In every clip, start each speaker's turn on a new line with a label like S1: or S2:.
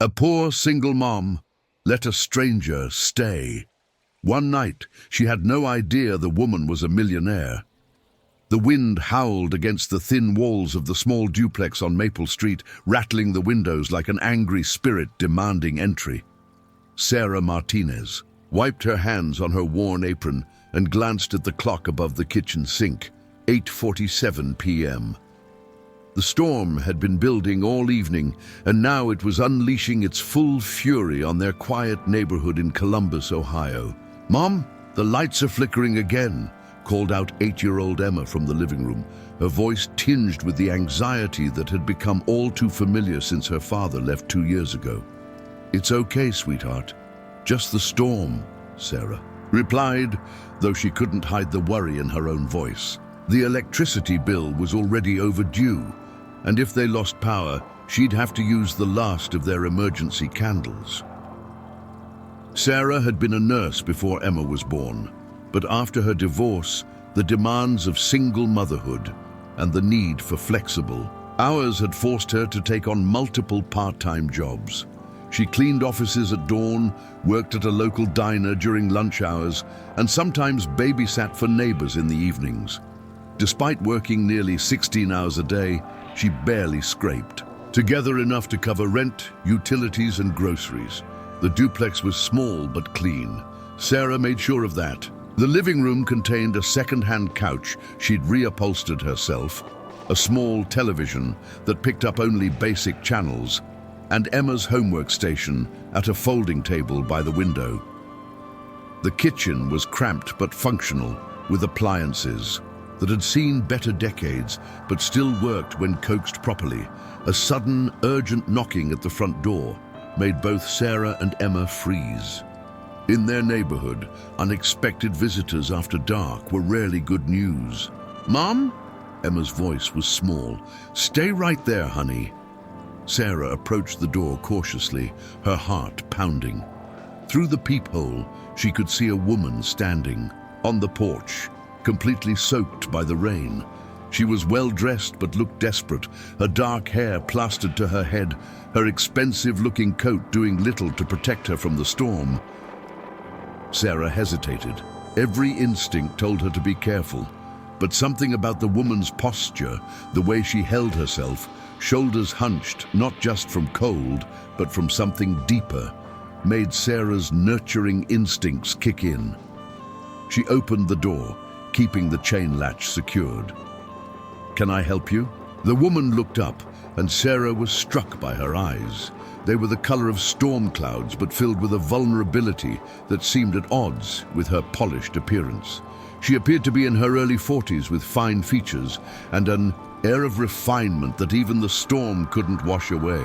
S1: A poor single mom let a stranger stay. One night, she had no idea the woman was a millionaire. The wind howled against the thin walls of the small duplex on Maple Street, rattling the windows like an angry spirit demanding entry. Sarah Martinez wiped her hands on her worn apron and glanced at the clock above the kitchen sink, 8:47 p.m. The storm had been building all evening, and now it was unleashing its full fury on their quiet neighborhood in Columbus, Ohio. "Mom, the lights are flickering again," called out 8-year-old Emma from the living room, her voice tinged with the anxiety that had become all too familiar since her father left 2 years ago. "It's okay, sweetheart. Just the storm," Sarah replied, though she couldn't hide the worry in her own voice. The electricity bill was already overdue, and if they lost power, she'd have to use the last of their emergency candles. Sarah had been a nurse before Emma was born, but after her divorce, the demands of single motherhood and the need for flexible hours had forced her to take on multiple part-time jobs. She cleaned offices at dawn, worked at a local diner during lunch hours, and sometimes babysat for neighbors in the evenings. Despite working nearly 16 hours a day, she barely scraped together enough to cover rent, utilities, and groceries. The duplex was small but clean. Sarah made sure of that. The living room contained a second-hand couch she'd reupholstered herself, a small television that picked up only basic channels, and Emma's homework station at a folding table by the window. The kitchen was cramped but functional, with appliances that had seen better decades but still worked when coaxed properly. A sudden, urgent knocking at the front door made both Sarah and Emma freeze. In their neighborhood, unexpected visitors after dark were rarely good news. "Mom?" Emma's voice was small. "Stay right there, honey." Sarah approached the door cautiously, her heart pounding. Through the peephole, she could see a woman standing on the porch, completely soaked by the rain. She was well-dressed but looked desperate, her dark hair plastered to her head, her expensive-looking coat doing little to protect her from the storm. Sarah hesitated. Every instinct told her to be careful, but something about the woman's posture, the way she held herself, shoulders hunched not just from cold, but from something deeper, made Sarah's nurturing instincts kick in. She opened the door, keeping the chain latch secured. "Can I help you?" The woman looked up, and Sarah was struck by her eyes. They were the color of storm clouds, but filled with a vulnerability that seemed at odds with her polished appearance. She appeared to be in her early 40s with fine features and an air of refinement that even the storm couldn't wash away.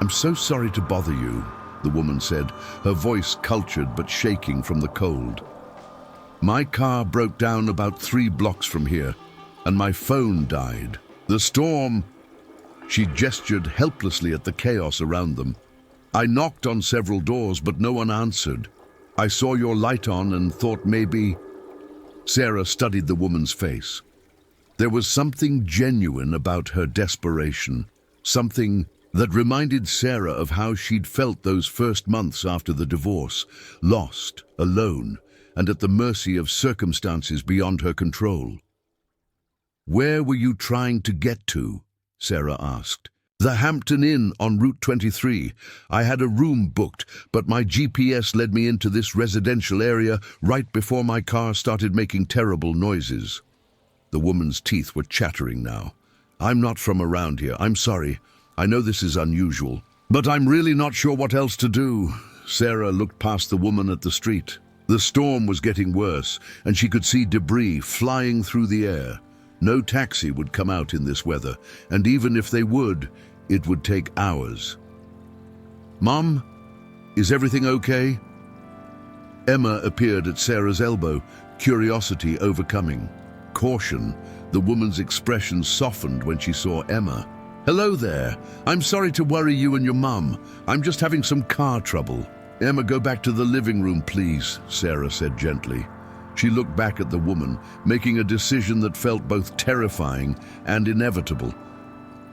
S1: "I'm so sorry to bother you," the woman said, her voice cultured but shaking from the cold. "My car broke down about 3 blocks from here, and my phone died. The storm..." She gestured helplessly at the chaos around them. "I knocked on several doors, but no one answered. I saw your light on and thought maybe..." Sarah studied the woman's face. There was something genuine about her desperation, something that reminded Sarah of how she'd felt those first months after the divorce, lost, alone, and at the mercy of circumstances beyond her control. "Where were you trying to get to?" Sarah asked. "The Hampton Inn on Route 23. I had a room booked, but my GPS led me into this residential area right before my car started making terrible noises." The woman's teeth were chattering now. "I'm not from around here. I'm sorry. I know this is unusual, but I'm really not sure what else to do." Sarah looked past the woman at the street. The storm was getting worse, and she could see debris flying through the air. No taxi would come out in this weather, and even if they would, it would take hours. "Mom, is everything okay?" Emma appeared at Sarah's elbow, curiosity overcoming caution. The woman's expression softened when she saw Emma. "Hello there. I'm sorry to worry you and your mum. I'm just having some car trouble." "Emma, go back to the living room, please," Sarah said gently. She looked back at the woman, making a decision that felt both terrifying and inevitable.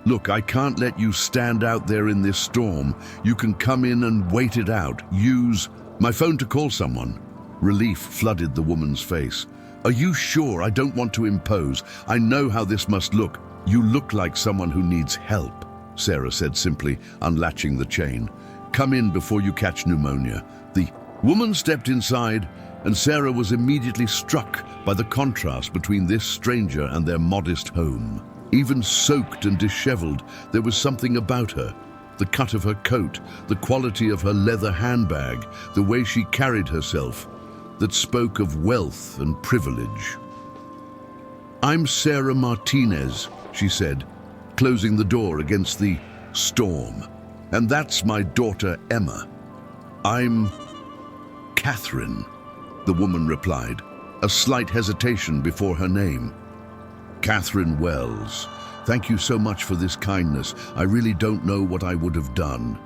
S1: Look, I can't let you stand out there in this storm. You can come in and wait it out. Use my phone to call someone. Relief flooded the woman's face. Are you sure? I don't want to impose. I know how this must look. You look like someone who needs help, Sarah said simply, unlatching the chain. Come in before you catch pneumonia. The woman stepped inside, and Sarah was immediately struck by the contrast between this stranger and their modest home. Even soaked and disheveled, there was something about her. The cut of her coat, the quality of her leather handbag, the way she carried herself, that spoke of wealth and privilege. I'm Sarah Martinez, she said, closing the door against the storm. And that's my daughter, Emma. I'm Catherine, the woman replied, a slight hesitation before her name. Catherine Wells, thank you so much for this kindness. I really don't know what I would have done.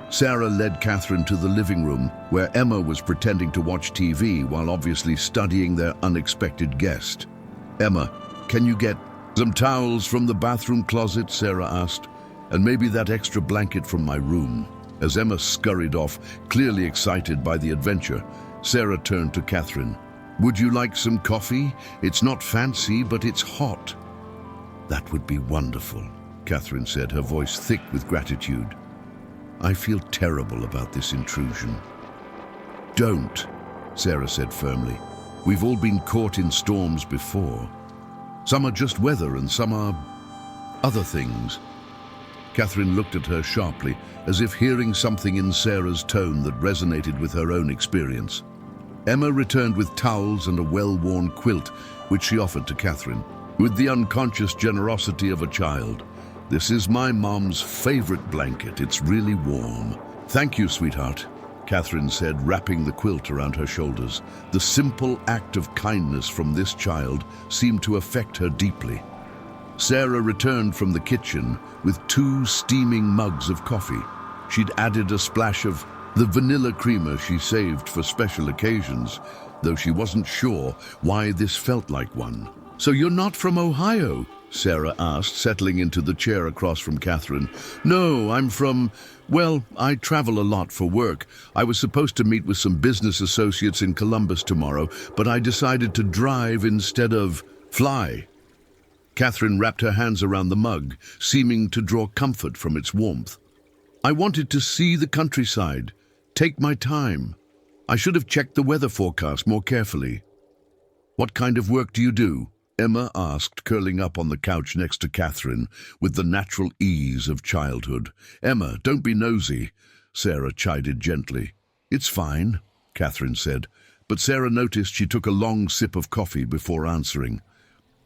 S1: Sarah led Catherine to the living room, where Emma was pretending to watch TV while obviously studying their unexpected guest. Emma, can you get some towels from the bathroom closet? Sarah asked. And maybe that extra blanket from my room. As Emma scurried off, clearly excited by the adventure, Sarah turned to Catherine. Would you like some coffee? It's not fancy, but it's hot. That would be wonderful, Catherine said, her voice thick with gratitude. I feel terrible about this intrusion. Don't, Sarah said firmly. We've all been caught in storms before. Some are just weather and some are other things. Catherine looked at her sharply, as if hearing something in Sarah's tone that resonated with her own experience. Emma returned with towels and a well-worn quilt, which she offered to Catherine, with the unconscious generosity of a child. This is my mom's favorite blanket. It's really warm. Thank you, sweetheart, Catherine said, wrapping the quilt around her shoulders. The simple act of kindness from this child seemed to affect her deeply. Sarah returned from the kitchen with 2 steaming mugs of coffee. She'd added a splash of the vanilla creamer she saved for special occasions, though she wasn't sure why this felt like one. So you're not from Ohio? Sarah asked, settling into the chair across from Catherine. No, I'm from, well, I travel a lot for work. I was supposed to meet with some business associates in Columbus tomorrow, but I decided to drive instead of fly. Catherine wrapped her hands around the mug, seeming to draw comfort from its warmth. I wanted to see the countryside, take my time. I should have checked the weather forecast more carefully. What kind of work do you do? Emma asked, curling up on the couch next to Catherine with the natural ease of childhood. Emma, don't be nosy, Sarah chided gently. It's fine, Catherine said, but Sarah noticed she took a long sip of coffee before answering.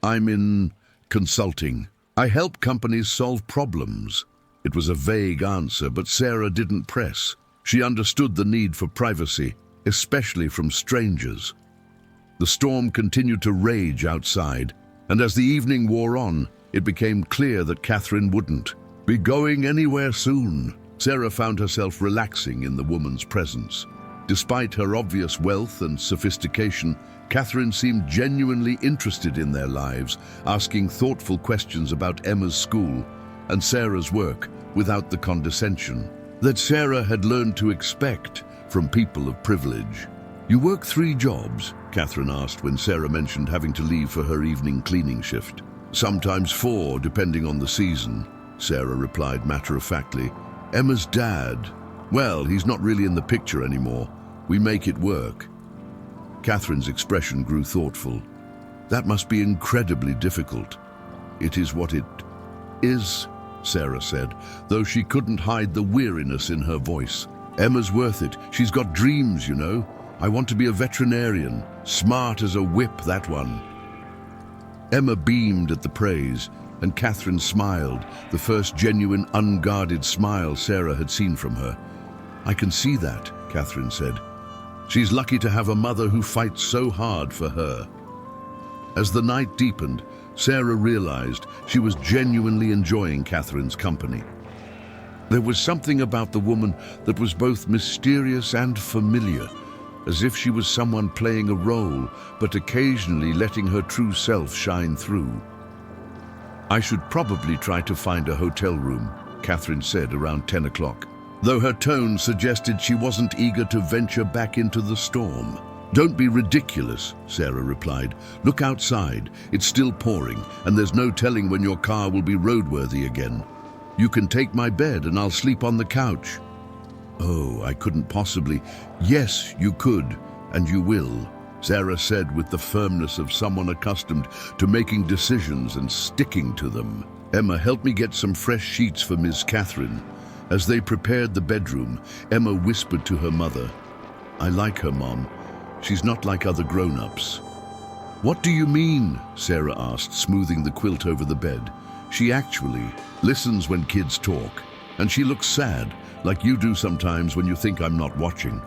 S1: I'm in consulting. I help companies solve problems. It was a vague answer, but Sarah didn't press. She understood the need for privacy, especially from strangers. The storm continued to rage outside, and as the evening wore on, it became clear that Catherine wouldn't be going anywhere soon. Sarah found herself relaxing in the woman's presence. Despite her obvious wealth and sophistication, Catherine seemed genuinely interested in their lives, asking thoughtful questions about Emma's school and Sarah's work without the condescension that Sarah had learned to expect from people of privilege. You work 3 jobs? Catherine asked when Sarah mentioned having to leave for her evening cleaning shift. Sometimes 4, depending on the season, Sarah replied matter-of-factly. Emma's dad, well, he's not really in the picture anymore. We make it work. Catherine's expression grew thoughtful. That must be incredibly difficult. It is what it is, Sarah said, though she couldn't hide the weariness in her voice. Emma's worth it. She's got dreams, you know. I want to be a veterinarian. Smart as a whip, that one. Emma beamed at the praise, and Catherine smiled, the first genuine, unguarded smile Sarah had seen from her. I can see that, Catherine said. She's lucky to have a mother who fights so hard for her. As the night deepened, Sarah realized she was genuinely enjoying Catherine's company. There was something about the woman that was both mysterious and familiar, as if she was someone playing a role, but occasionally letting her true self shine through. I should probably try to find a hotel room, Catherine said around 10 o'clock, though her tone suggested she wasn't eager to venture back into the storm. Don't be ridiculous, Sarah replied. Look outside. It's still pouring, and there's no telling when your car will be roadworthy again. You can take my bed and I'll sleep on the couch. Oh, I couldn't possibly. Yes, you could, and you will, Sarah said with the firmness of someone accustomed to making decisions and sticking to them. Emma, help me get some fresh sheets for Miss Catherine. As they prepared the bedroom, Emma whispered to her mother, I like her, Mom. She's not like other grown-ups. What do you mean? Sarah asked, smoothing the quilt over the bed. She actually listens when kids talk, and she looks sad, like you do sometimes when you think I'm not watching.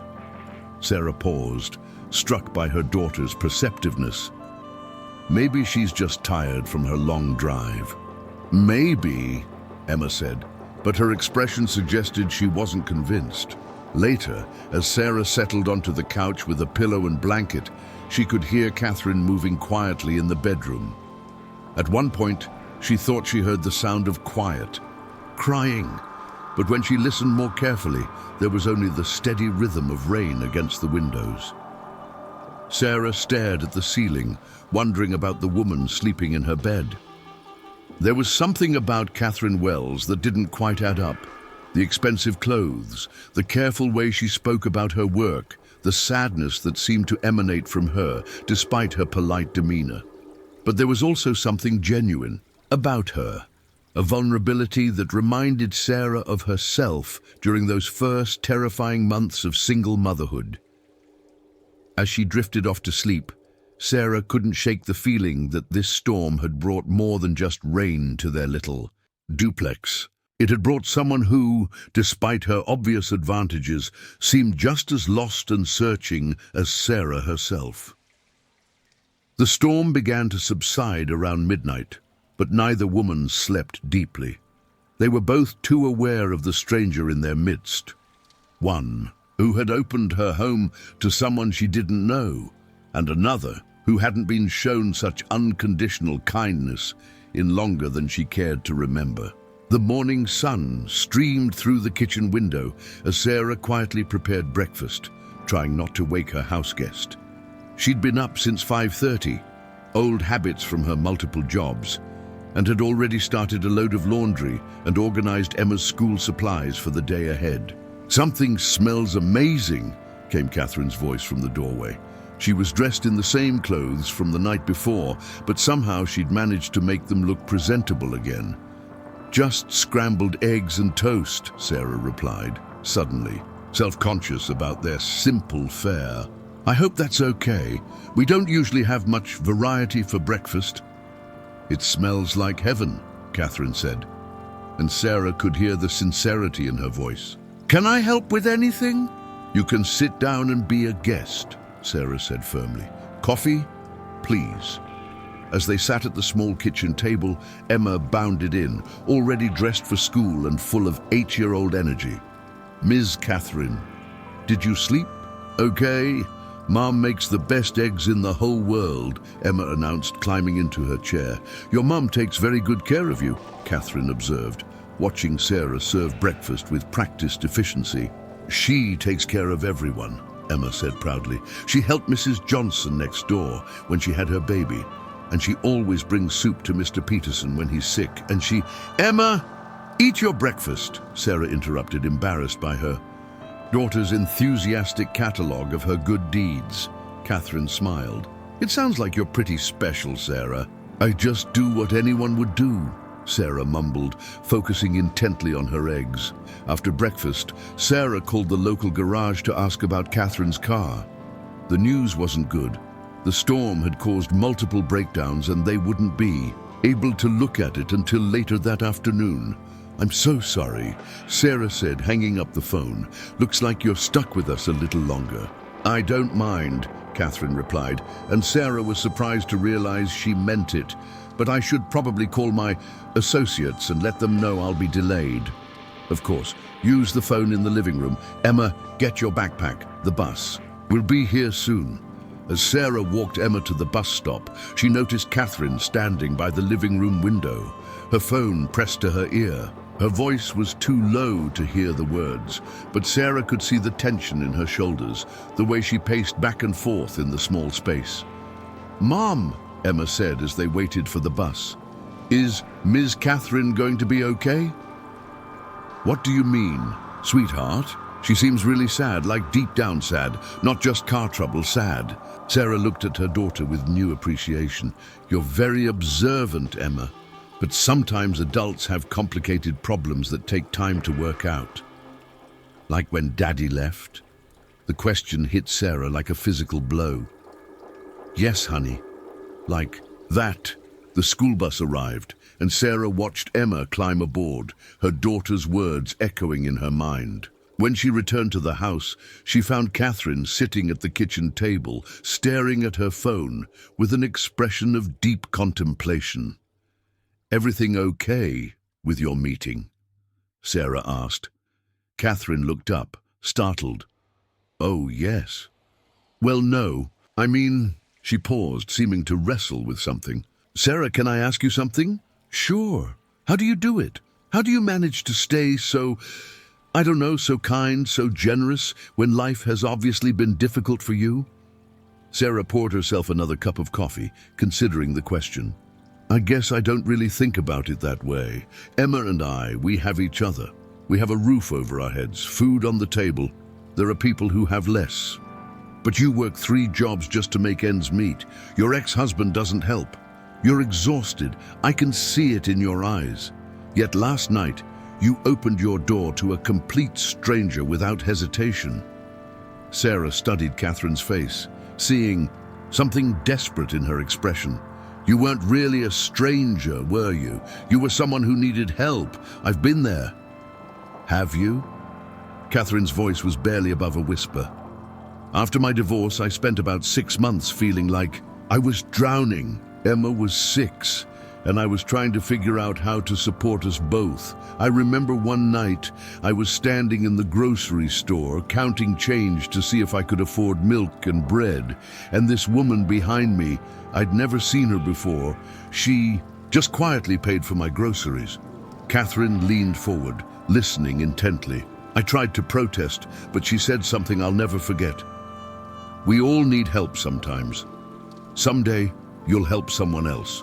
S1: Sarah paused, struck by her daughter's perceptiveness. Maybe she's just tired from her long drive. Maybe, Emma said, but her expression suggested she wasn't convinced. Later, as Sarah settled onto the couch with a pillow and blanket, she could hear Catherine moving quietly in the bedroom. At one point, she thought she heard the sound of quiet, crying, but when she listened more carefully, there was only the steady rhythm of rain against the windows. Sarah stared at the ceiling, wondering about the woman sleeping in her bed. There was something about Catherine Wells that didn't quite add up. The expensive clothes, the careful way she spoke about her work, the sadness that seemed to emanate from her, despite her polite demeanor. But there was also something genuine about her, a vulnerability that reminded Sarah of herself during those first terrifying months of single motherhood. As she drifted off to sleep, Sarah couldn't shake the feeling that this storm had brought more than just rain to their little duplex. It had brought someone who, despite her obvious advantages, seemed just as lost and searching as Sarah herself. The storm began to subside around midnight, but neither woman slept deeply. They were both too aware of the stranger in their midst. One, who had opened her home to someone she didn't know, and another, who hadn't been shown such unconditional kindness in longer than she cared to remember. The morning sun streamed through the kitchen window as Sarah quietly prepared breakfast, trying not to wake her houseguest. She'd been up since 5:30, old habits from her multiple jobs, and had already started a load of laundry and organized Emma's school supplies for the day ahead. Something smells amazing, came Catherine's voice from the doorway. She was dressed in the same clothes from the night before, but somehow she'd managed to make them look presentable again. Just scrambled eggs and toast, Sarah replied, suddenly, self-conscious about their simple fare. I hope that's okay. We don't usually have much variety for breakfast. It smells like heaven, Catherine said, and Sarah could hear the sincerity in her voice. Can I help with anything? You can sit down and be a guest, Sarah said firmly. Coffee, please. As they sat at the small kitchen table, Emma bounded in, already dressed for school and full of 8-year-old energy. Ms. Catherine, did you sleep? Okay. Mom makes the best eggs in the whole world, Emma announced, climbing into her chair. Your mum takes very good care of you, Catherine observed, watching Sarah serve breakfast with practiced efficiency. She takes care of everyone, Emma said proudly. She helped Mrs. Johnson next door when she had her baby, and she always brings soup to Mr. Peterson when he's sick, and she— Emma, eat your breakfast, Sarah interrupted, embarrassed by her daughter's enthusiastic catalogue of her good deeds. Catherine smiled. It sounds like you're pretty special, Sarah. I just do what anyone would do, Sarah mumbled, focusing intently on her eggs. After breakfast, Sarah called the local garage to ask about Catherine's car. The news wasn't good. The storm had caused multiple breakdowns and they wouldn't be able to look at it until later that afternoon. I'm so sorry, Sarah said, hanging up the phone. Looks like you're stuck with us a little longer. I don't mind, Catherine replied, and Sarah was surprised to realize she meant it. But I should probably call my associates and let them know I'll be delayed. Of course, use the phone in the living room. Emma, get your backpack, the bus. We'll be here soon. As Sarah walked Emma to the bus stop, she noticed Catherine standing by the living room window, her phone pressed to her ear. Her voice was too low to hear the words, but Sarah could see the tension in her shoulders, the way she paced back and forth in the small space. "Mom," Emma said as they waited for the bus, "is Ms. Catherine going to be okay?" "What do you mean, sweetheart? She seems really sad, like deep down sad, not just car trouble, sad." Sarah looked at her daughter with new appreciation. "You're very observant, Emma. But sometimes adults have complicated problems that take time to work out." "Like when Daddy left?" The question hit Sarah like a physical blow. "Yes, honey. Like that." The school bus arrived, and Sarah watched Emma climb aboard, her daughter's words echoing in her mind. When she returned to the house, she found Catherine sitting at the kitchen table, staring at her phone with an expression of deep contemplation. "Everything okay with your meeting?" Sarah asked. Catherine looked up, startled. "Oh, yes." "Well, no. I mean..." She paused, seeming to wrestle with something. "Sarah, can I ask you something?" "Sure. How do you do it? How do you manage to stay so, I don't know, so kind, so generous, when life has obviously been difficult for you?" Sarah poured herself another cup of coffee, considering the question. "I guess I don't really think about it that way. Emma and I, we have each other. We have a roof over our heads, food on the table. There are people who have less. But you work 3 jobs just to make ends meet. Your ex-husband doesn't help. You're exhausted. I can see it in your eyes. Yet last night, you opened your door to a complete stranger without hesitation." Sarah studied Catherine's face, seeing something desperate in her expression. "You weren't really a stranger, were you? You were someone who needed help. I've been there." "Have you?" Catherine's voice was barely above a whisper. "After my divorce, I spent about 6 months feeling like I was drowning. Emma was 6, and I was trying to figure out how to support us both. I remember one night I was standing in the grocery store, counting change to see if I could afford milk and bread, and this woman behind me, I'd never seen her before, she just quietly paid for my groceries." Catherine leaned forward, listening intently. I tried to protest, but she said something I'll never forget. "We all need help sometimes. Someday, you'll help someone else."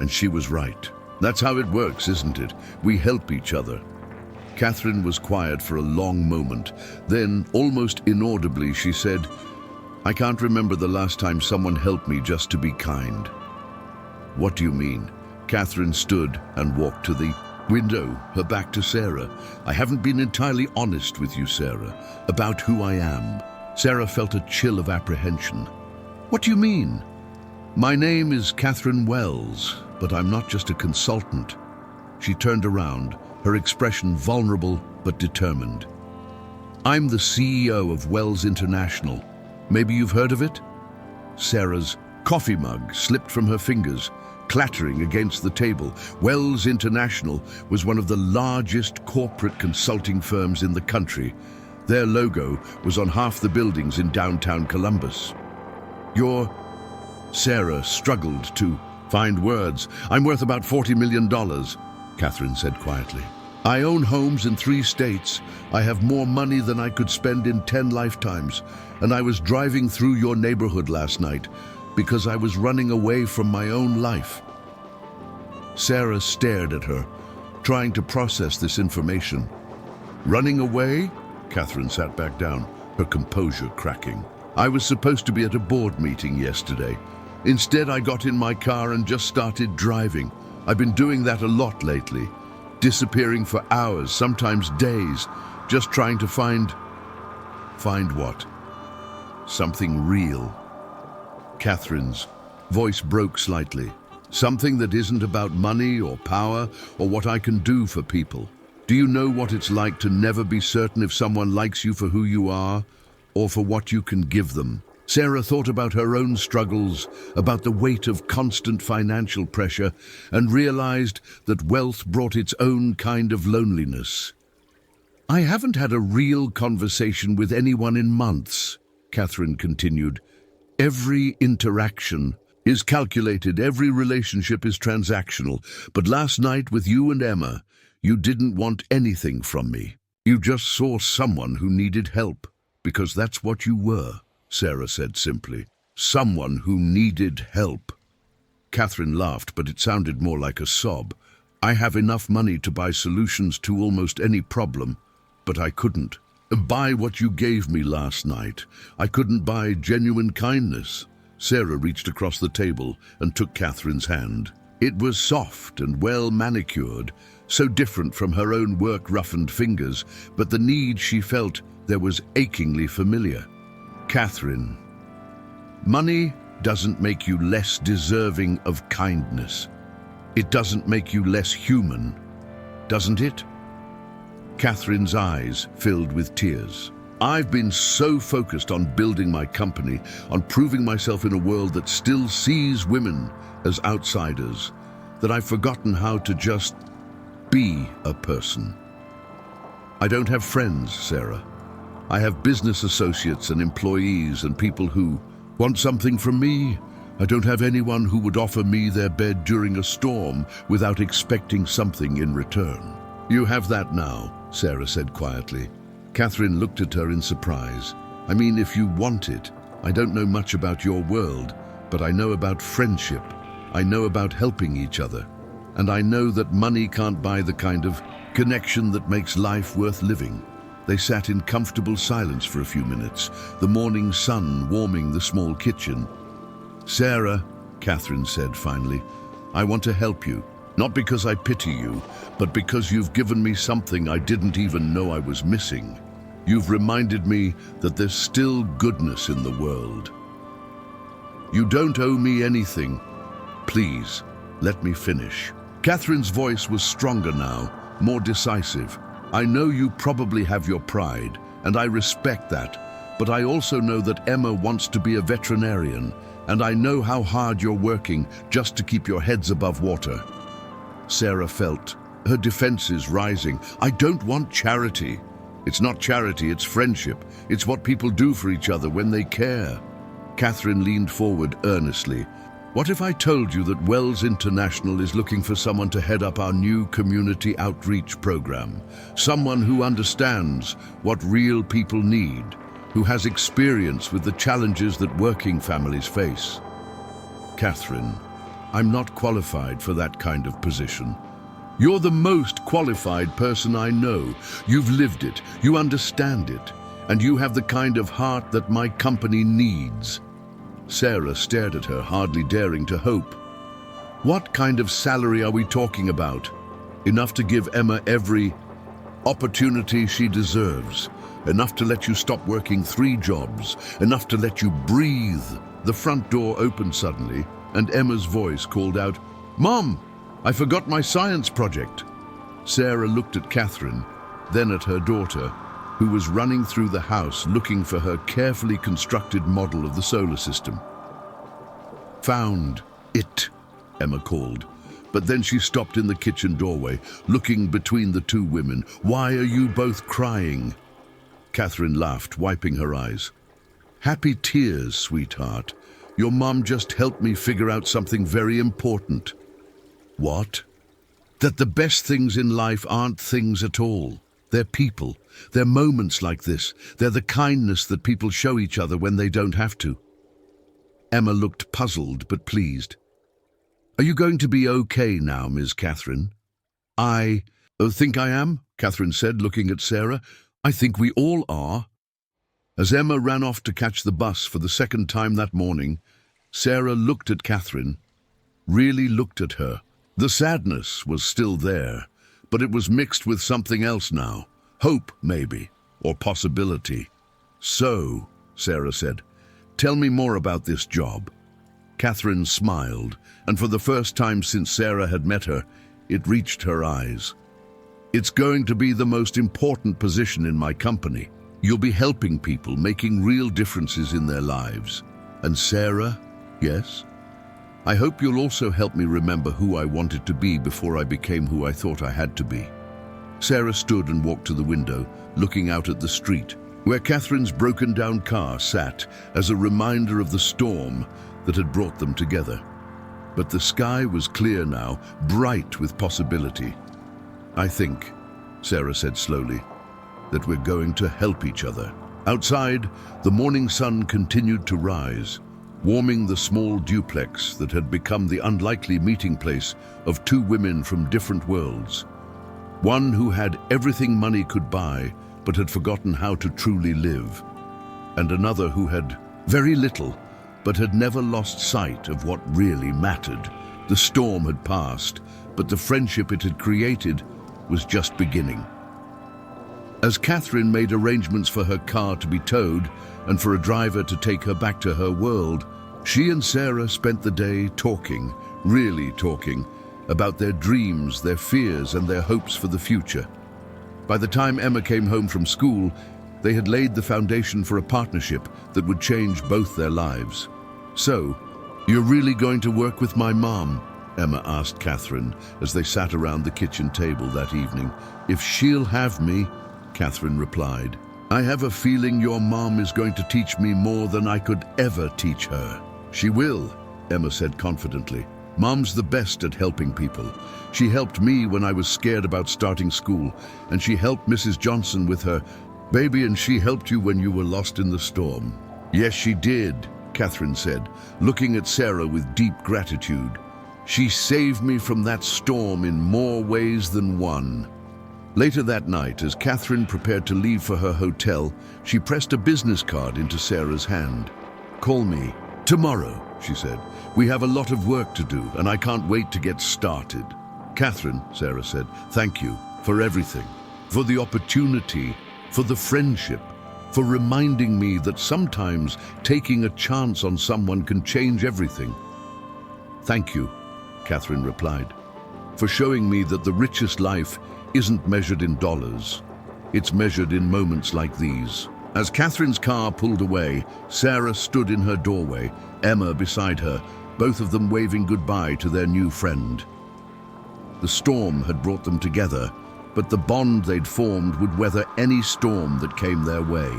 S1: And she was right. That's how it works, isn't it? We help each other. Catherine was quiet for a long moment. Then, almost inaudibly, she said, "I can't remember the last time someone helped me just to be kind." "What do you mean?" Catherine stood and walked to the window, her back to Sarah. "I haven't been entirely honest with you, Sarah, about who I am." Sarah felt a chill of apprehension. "What do you mean?" "My name is Catherine Wells, but I'm not just a consultant." She turned around, her expression vulnerable but determined. "I'm the CEO of Wells International. Maybe you've heard of it?" Sarah's coffee mug slipped from her fingers, clattering against the table. Wells International was one of the largest corporate consulting firms in the country. Their logo was on half the buildings in downtown Columbus. "You're..." Sarah struggled to find words. "I'm worth about $40 million, Catherine said quietly. "I own homes in 3 states. I have more money than I could spend in 10 lifetimes. And I was driving through your neighborhood last night because I was running away from my own life." Sarah stared at her, trying to process this information. "Running away?" Catherine sat back down, her composure cracking. "I was supposed to be at a board meeting yesterday. Instead, I got in my car and just started driving. I've been doing that a lot lately, disappearing for hours, sometimes days, just trying to find..." "Find what?" "Something real." Catherine's voice broke slightly. "Something that isn't about money or power or what I can do for people. Do you know what it's like to never be certain if someone likes you for who you are or for what you can give them?" Sarah thought about her own struggles, about the weight of constant financial pressure, and realized that wealth brought its own kind of loneliness. "I haven't had a real conversation with anyone in months," Catherine continued. Every interaction is calculated, every relationship is transactional. But last night with you and Emma, you didn't want anything from me. You just saw someone who needed help, because that's what you were, Sarah said simply. Someone who needed help. Catherine laughed, but it sounded more like a sob. I have enough money to buy solutions to almost any problem, but I couldn't buy what you gave me last night. I couldn't buy genuine kindness. Sarah reached across the table and took Catherine's hand. It was soft and well manicured, so different from her own work-roughened fingers, but the need she felt there was achingly familiar. Catherine, money doesn't make you less deserving of kindness. It doesn't make you less human, doesn't it? Catherine's eyes filled with tears. I've been so focused on building my company, on proving myself in a world that still sees women as outsiders, that I've forgotten how to just be a person. I don't have friends, Sarah. I have business associates and employees and people who want something from me. I don't have anyone who would offer me their bed during a storm without expecting something in return. You have that now, Sarah said quietly. Catherine looked at her in surprise. I mean, if you want it. I don't know much about your world, but I know about friendship. I know about helping each other. And I know that money can't buy the kind of connection that makes life worth living. They sat in comfortable silence for a few minutes, the morning sun warming the small kitchen. Sarah, Catherine said finally, I want to help you. Not because I pity you, but because you've given me something I didn't even know I was missing. You've reminded me that there's still goodness in the world. You don't owe me anything. Please, let me finish. Catherine's voice was stronger now, more decisive. I know you probably have your pride, and I respect that, but I also know that Emma wants to be a veterinarian, and I know how hard you're working just to keep your heads above water. Sarah felt her defenses rising. I don't want charity. It's not charity, it's friendship. It's what people do for each other when they care. Catherine leaned forward earnestly. What if I told you that Wells International is looking for someone to head up our new community outreach program? Someone who understands what real people need, who has experience with the challenges that working families face. Catherine, I'm not qualified for that kind of position. You're the most qualified person I know. You've lived it, you understand it, and you have the kind of heart that my company needs. Sarah stared at her, hardly daring to hope. What kind of salary are we talking about? Enough to give Emma every opportunity she deserves. Enough to let you stop working 3 jobs. Enough to let you breathe. The front door opened suddenly, and Emma's voice called out, Mom, I forgot my science project. Sarah looked at Catherine, then at her daughter, who was running through the house looking for her carefully constructed model of the solar system. Found it, Emma called, but then she stopped in the kitchen doorway, looking between the 2 women. Why are you both crying? Catherine laughed, wiping her eyes. Happy tears, sweetheart. Your mom just helped me figure out something very important. What? That the best things in life aren't things at all. They're people. They're moments like this. They're the kindness that people show each other when they don't have to. Emma looked puzzled but pleased. Are you going to be okay now, Ms. Catherine? I think I am, Catherine said, looking at Sarah. I think we all are. As Emma ran off to catch the bus for the 2nd time that morning, Sarah looked at Catherine, really looked at her. The sadness was still there, but it was mixed with something else now. Hope, maybe, or possibility. So, Sarah said, tell me more about this job. Catherine smiled, and for the first time since Sarah had met her, it reached her eyes. It's going to be the most important position in my company. You'll be helping people, making real differences in their lives. And Sarah, yes? I hope you'll also help me remember who I wanted to be before I became who I thought I had to be. Sarah stood and walked to the window, looking out at the street. where Catherine's broken-down car sat as a reminder of the storm that had brought them together. But the sky was clear now, bright with possibility. "I think," Sarah said slowly, "that we're going to help each other." Outside, the morning sun continued to rise, warming the small duplex that had become the unlikely meeting place of two women from different worlds. One who had everything money could buy, but had forgotten how to truly live. And another who had very little, but had never lost sight of what really mattered. The storm had passed, but the friendship it had created was just beginning. As Catherine made arrangements for her car to be towed and for a driver to take her back to her world, she and Sarah spent the day talking, really talking, about their dreams, their fears, and their hopes for the future. By the time Emma came home from school, they had laid the foundation for a partnership that would change both their lives. "So, you're really going to work with my mom?" Emma asked Catherine as they sat around the kitchen table that evening. "If she'll have me," Catherine replied. "I have a feeling your mom is going to teach me more than I could ever teach her." "She will," Emma said confidently. "Mom's the best at helping people. She helped me when I was scared about starting school, and she helped Mrs. Johnson with her baby, and she helped you when you were lost in the storm." "Yes, she did," Catherine said, looking at Sarah with deep gratitude. "She saved me from that storm in more ways than one." Later that night, as Catherine prepared to leave for her hotel, she pressed a business card into Sarah's hand. "Call me tomorrow," she said. "We have a lot of work to do, and I can't wait to get started." "Catherine," Sarah said, "thank you for everything, for the opportunity, for the friendship, for reminding me that sometimes taking a chance on someone can change everything." "Thank you," Catherine replied, "for showing me that the richest life isn't measured in dollars. It's measured in moments like these." As Catherine's car pulled away, Sarah stood in her doorway, Emma beside her, both of them waving goodbye to their new friend. The storm had brought them together, but the bond they'd formed would weather any storm that came their way.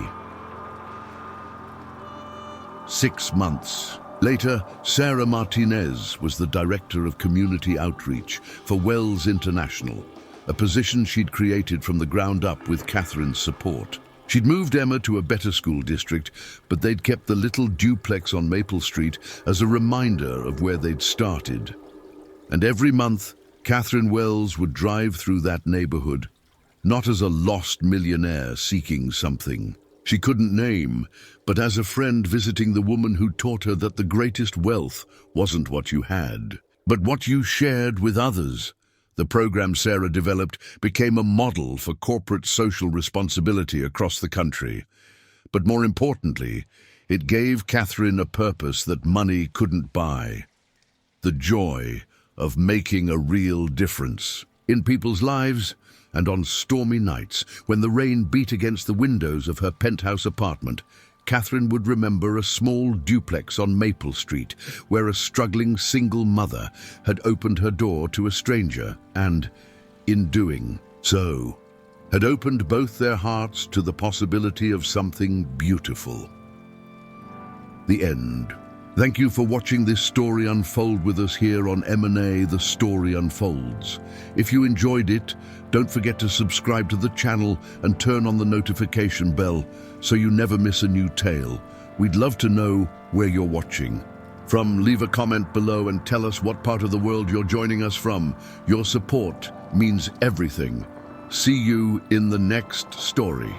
S1: 6 months later, Sarah Martinez was the Director of Community Outreach for Wells International, a position she'd created from the ground up with Catherine's support. She'd moved Emma to a better school district, but they'd kept the little duplex on Maple Street as a reminder of where they'd started. And every month, Catherine Wells would drive through that neighborhood, not as a lost millionaire seeking something she couldn't name, but as a friend visiting the woman who taught her that the greatest wealth wasn't what you had, but what you shared with others. The program Sarah developed became a model for corporate social responsibility across the country. But more importantly, it gave Catherine a purpose that money couldn't buy: the joy of making a real difference in people's lives. And on stormy nights, when the rain beat against the windows of her penthouse apartment, Catherine would remember a small duplex on Maple Street where a struggling single mother had opened her door to a stranger and, in doing so, had opened both their hearts to the possibility of something beautiful. The end. Thank you for watching this story unfold with us here on M&A The Story Unfolds. If you enjoyed it, don't forget to subscribe to the channel and turn on the notification bell so you never miss a new tale. We'd love to know where you're watching from. Leave a comment below and tell us what part of the world you're joining us from. Your support means everything. See you in the next story.